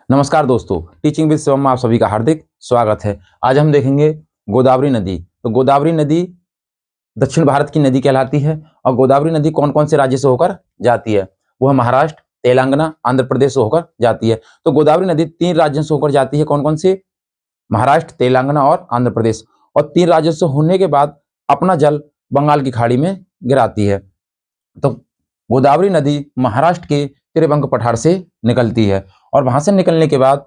नमस्कार दोस्तों, teaching with Shivam में आप सभी का हार्दिक स्वागत है। आज हम देखेंगे गोदावरी नदी। तो गोदावरी नदी दक्षिण भारत की नदी कहलाती है और गोदावरी नदी कौन कौन से राज्य से होकर जाती है? वो है महाराष्ट्र, तेलंगाना, आंध्र प्रदेश से होकर जाती है। तो गोदावरी नदी 3 राज्यों से होकर जाती है। कौन कौन से? महाराष्ट्र, तेलंगाना और आंध्र प्रदेश। और 3 राज्यों से होने के बाद अपना जल बंगाल की खाड़ी में गिराती है। तो गोदावरी नदी महाराष्ट्र के त्रिभंग पठार से निकलती है और वहां से निकलने के बाद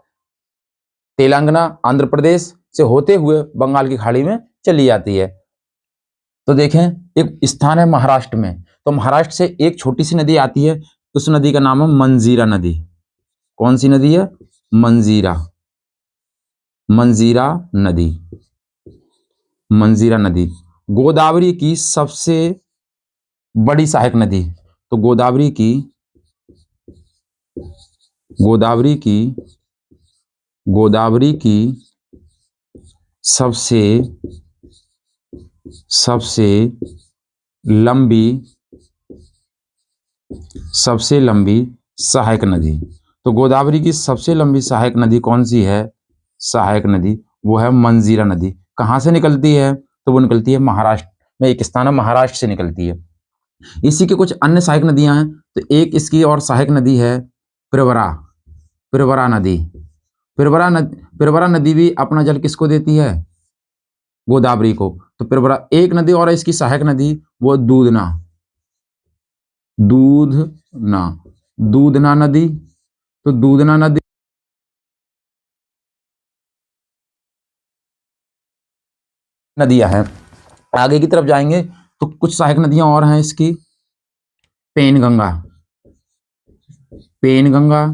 तेलंगाना, आंध्र प्रदेश से होते हुए बंगाल की खाड़ी में चली जाती है। तो देखें, एक स्थान है महाराष्ट्र में। तो महाराष्ट्र से एक छोटी सी नदी आती है, उस नदी का नाम है मंजीरा नदी। कौन सी नदी है? मंजीरा नदी। मंजीरा नदी गोदावरी की सबसे बड़ी सहायक नदी। तो गोदावरी की सबसे लंबी सहायक नदी। तो गोदावरी की सबसे लंबी सहायक नदी कौन सी है? सहायक नदी वो है मंजीरा नदी। कहां से निकलती है? तो वो निकलती है महाराष्ट्र में, एक स्थान है महाराष्ट्र से निकलती है। इसी के कुछ अन्य सहायक नदियां हैं। तो एक इसकी और सहायक नदी है प्रवरा नदी। प्रवरा नदी भी अपना जल किसको देती है? गोदावरी को। तो प्रवरा एक नदी और है इसकी सहायक नदी, वो दूधना नदी। तो दूधना नदी नदियां हैं। आगे की तरफ जाएंगे तो कुछ सहायक नदियां और हैं इसकी। पेनगंगा, बेनगंगा,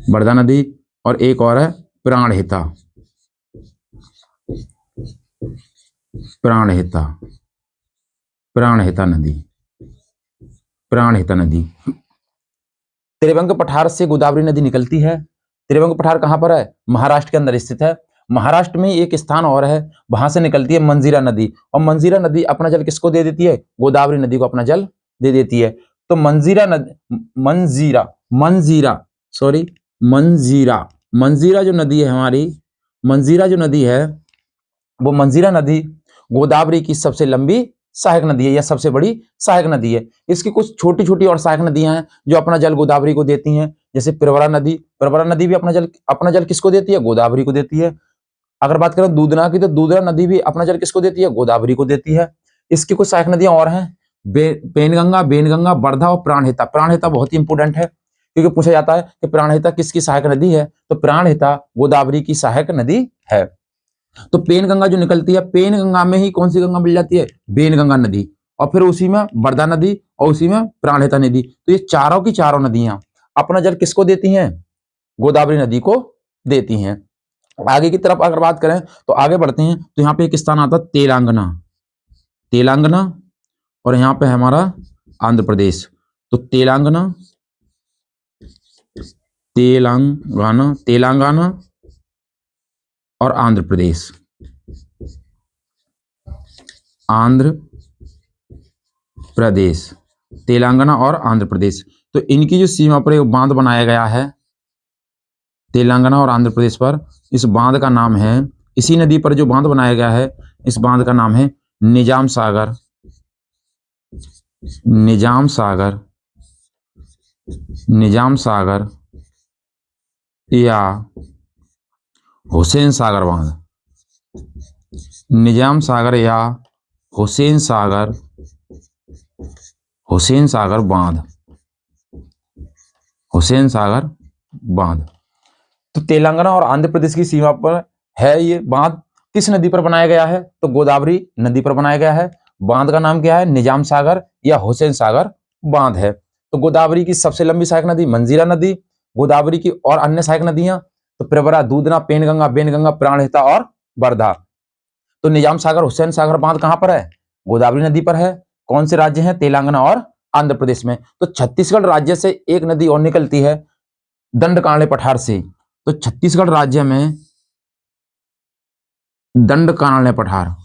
वर्धा नदी, और एक और है प्राणहिता नदी। त्रिभंग पठार से गोदावरी नदी निकलती है। त्रिभंग पठार कहां पर है? महाराष्ट्र के अंदर स्थित है। महाराष्ट्र में एक स्थान और है, वहां से निकलती है मंजीरा नदी। और मंजीरा नदी अपना जल किसको दे देती है? गोदावरी नदी को अपना जल दे देती है। तो मंजीरा जो नदी है हमारी, मंजीरा नदी गोदावरी की सबसे लंबी सहायक नदी है या सबसे बड़ी सहायक नदी है। इसकी कुछ छोटी छोटी और सहायक नदियां हैं जो अपना जल गोदावरी को देती हैं, जैसे प्रवरा नदी भी अपना जल किसको देती है? गोदावरी को देती है। अगर बात करें दूधना की, तो दूधना नदी भी अपना जल किसको देती है? गोदावरी को देती है। इसकी कुछ सहायक नदियां और हैं, बेनगंगा, वर्धा और प्राणहिता। प्राणहिता बहुत ही इंपोर्टेंट है क्योंकि पूछा जाता है कि प्राणहिता किसकी सहायक नदी है? तो प्राणहिता गोदावरी की सहायक नदी है। तो पेनगंगा जो निकलती है, पेनगंगा में ही कौन सी गंगा मिल जाती है? बेनगंगा नदी, और फिर उसी में वर्धा नदी और उसी में प्राणहिता नदी। तो ये चारों की चारों नदियां अपना जल किसको देती हैं? गोदावरी नदी को देती हैं। आगे की तरफ अगर बात करें तो आगे बढ़ते हैं तो यहाँ पे एक स्थान आता है तेलंगाना, और यहाँ पे है हमारा आंध्र प्रदेश। तो तेलंगाना और आंध्र प्रदेश, तेलंगाना और आंध्र प्रदेश। तो इनकी जो सीमा पर एक बांध बनाया गया है तेलंगाना और आंध्र प्रदेश पर, इस बांध का नाम है, इसी नदी पर जो बांध बनाया गया है, इस बांध का नाम है निजाम सागर या हुसैन सागर बांध। निजाम सागर या हुसैन सागर बांध। तो तेलंगाना और आंध्र प्रदेश की सीमा पर है ये बांध। किस नदी पर बनाया गया है? तो गोदावरी नदी पर बनाया गया है। बांध का नाम क्या है? निजाम सागर या हुसैन सागर बांध है। तो गोदावरी की सबसे लंबी सहायक नदी मंजीरा नदी। गोदावरी की और अन्य सहायक नदियां तो प्रवरा, दूधना, पेनगंगा, बेनगंगा, प्राणहिता और वर्धा। तो निजाम सागर, हुसैन सागर बांध कहां पर है? गोदावरी नदी पर है। कौन से राज्य हैं? तेलंगाना और आंध्र प्रदेश में। तो छत्तीसगढ़ राज्य से एक नदी और निकलती है दंडकारण्य पठार से। तो छत्तीसगढ़ राज्य में दंडकारण्य पठार,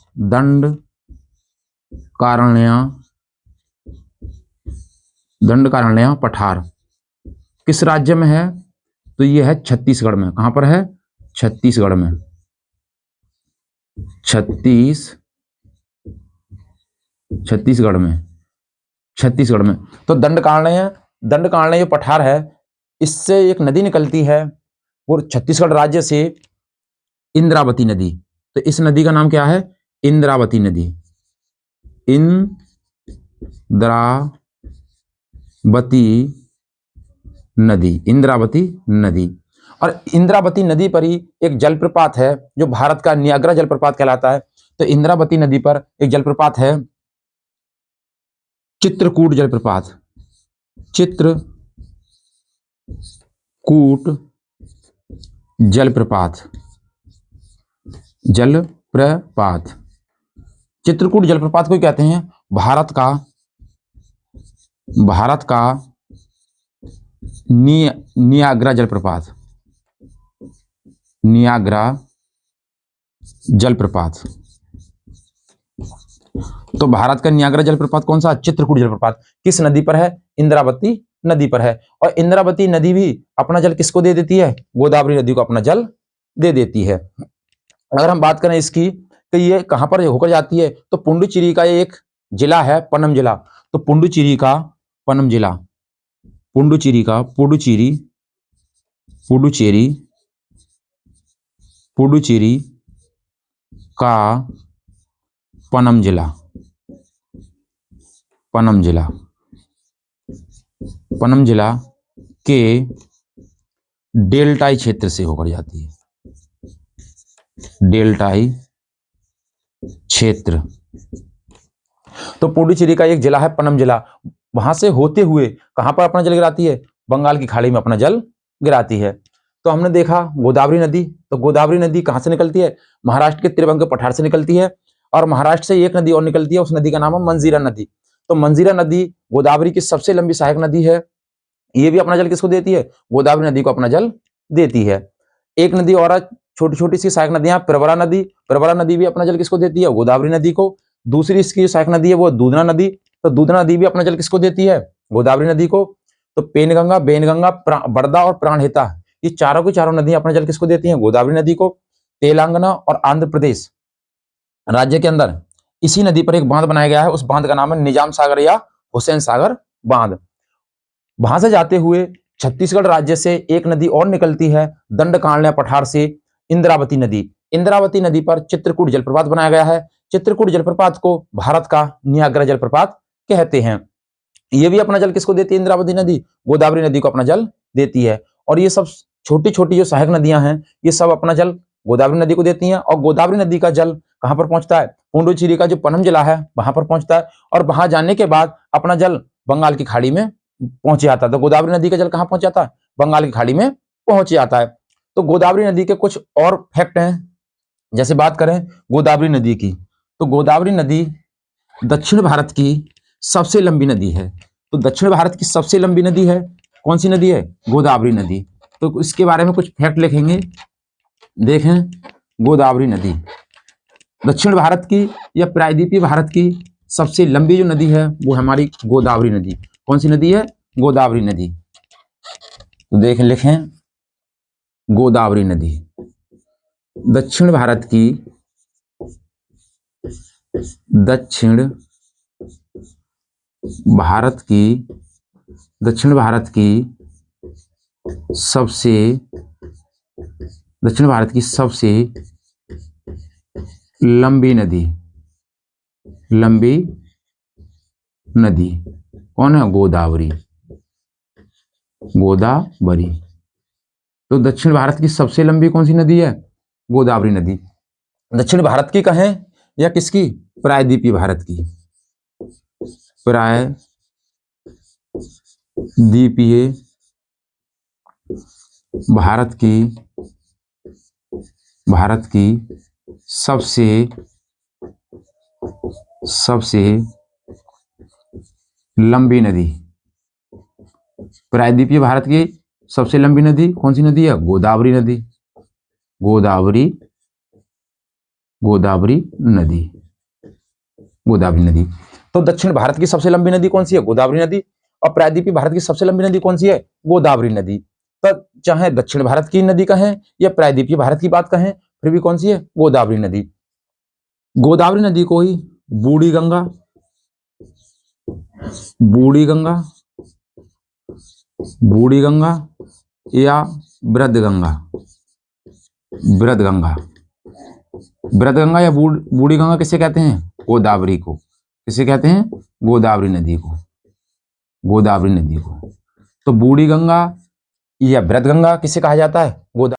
दंडकारण्य पठार किस राज्य में है? तो ये है छत्तीसगढ़ में। कहां पर है? छत्तीसगढ़ में। छत्तीसगढ़ में। तो दंडकारण्य पठार है, इससे एक नदी निकलती है और छत्तीसगढ़ राज्य से, इंद्रावती नदी। तो इस नदी का नाम क्या है? इंद्रावती नदी। इंद्रावती नदी। और इंद्रावती नदी पर ही एक जलप्रपात है जो भारत का नियाग्रा जलप्रपात कहलाता है। तो इंद्रावती नदी पर एक जलप्रपात है चित्रकूट जलप्रपात। चित्रकूट जलप्रपात को कहते हैं भारत का नियाग्रा जलप्रपात। तो भारत का नियाग्रा जलप्रपात कौन सा? चित्रकूट जलप्रपात। किस नदी पर है? इंद्रावती नदी पर है। और इंद्रावती नदी भी अपना जल किसको दे देती है? गोदावरी नदी को अपना जल दे देती है। अगर हम बात करें इसकी तो ये कहां पर होकर जाती है? तो पुडुचेरी का एक जिला है पन्नम जिला। तो पुडुचेरी का पन्नम जिला के डेल्टाई क्षेत्र से होकर जाती है। डेल्टाई क्षेत्र। तो पुडुचेरी का एक जिला है पन्नम जिला, वहां से होते हुए कहां पर अपना जल गिराती है? बंगाल की खाड़ी में अपना जल गिराती है। तो हमने देखा गोदावरी नदी। तो गोदावरी नदी कहां से निकलती है? महाराष्ट्र के त्रिभंग पठार से निकलती है। और महाराष्ट्र से एक नदी और निकलती है, उस नदी का नाम है मंजीरा नदी। तो मंजीरा नदी गोदावरी की सबसे लंबी सहायक नदी है। ये भी अपना जल किसको देती है? गोदावरी नदी को अपना जल देती है। एक नदी और छोटी छोटी सी सहायक नदियां, प्रवरा नदी भी अपना जल किसको देती है? गोदावरी नदी को। दूसरी इसकी सहायक नदी है वो दूधना नदी। तो दूधना नदी भी अपना जल किसको देती है? गोदावरी नदी को। तो पेनगंगा, बेनगंगा, बड़दा और प्राणहिता, ये चारों की चारों नदियां अपना जल किसको देती हैं? गोदावरी नदी को। तेलंगाना और आंध्र प्रदेश राज्य के अंदर इसी नदी पर एक बांध बनाया गया है, उस बांध का नाम है निजाम सागर या हुसैन सागर बांध। वहां से जाते हुए छत्तीसगढ़ राज्य से एक नदी और निकलती है दंडकारण्य पठार से, इंद्रावती नदी। इंद्रावती नदी पर चित्रकूट जलप्रपात बनाया गया है। चित्रकूट जलप्रपात को भारत का नियाग्रा जलप्रपात कहते हैं। ये भी अपना जल किसको देती है? इंद्रावती नदी गोदावरी नदी को अपना जल देती है। और ये सब छोटी छोटी जो सहायक नदियां हैं ये सब अपना जल गोदावरी नदी को देती हैं। और गोदावरी नदी का जल कहां पर पहुंचता है? पुडुचेरी का जो पन्नम जिला है वहां पर पहुंचता है। और वहां जाने के बाद अपना जल बंगाल की खाड़ी में पहुंच जाता है। तो गोदावरी नदी का जल कहां पहुंच जाता है? बंगाल की खाड़ी में पहुंच जाता है। तो गोदावरी नदी के कुछ और फैक्ट हैं। जैसे बात करें गोदावरी नदी की, तो गोदावरी नदी दक्षिण भारत की सबसे लंबी नदी है। तो दक्षिण भारत की सबसे लंबी नदी है कौन सी नदी है? गोदावरी नदी। तो इसके बारे में कुछ फैक्ट लिखेंगे। देखें, गोदावरी नदी दक्षिण भारत की या प्रायद्वीपीय भारत की सबसे लंबी जो नदी है वो हमारी गोदावरी नदी। कौन सी नदी है? गोदावरी नदी। तो देखें, लिखें गोदावरी नदी दक्षिण भारत की सबसे लंबी नदी कौन है? गोदावरी। तो दक्षिण भारत की सबसे लंबी कौन सी नदी है? गोदावरी नदी। दक्षिण भारत की कहें या किसकी? प्रायद्वीपीय भारत की। प्रायद्वीपीय भारत की सबसे लंबी नदी। प्रायद्वीपीय भारत की सबसे लंबी नदी कौन सी नदी है? गोदावरी नदी। गोदावरी नदी। गोदावरी नदी। तो दक्षिण भारत की सबसे लंबी नदी कौन सी है? गोदावरी नदी। और प्रायद्वीपीय भारत की सबसे लंबी नदी कौन सी है? गोदावरी नदी। तो चाहे दक्षिण भारत की नदी कहें या प्रायद्वीपीय भारत की बात कहें, फिर भी कौन सी है? गोदावरी नदी। गोदावरी नदी को ही बूढ़ी गंगा, बूढ़ी गंगा या वृद्ध गंगा, या बूढ़ी गंगा किसे कहते हैं? गोदावरी को। किसे कहते हैं? गोदावरी नदी को। तो बूढ़ी गंगा या वृद्ध गंगा किसे कहा जाता है? गोदावरी।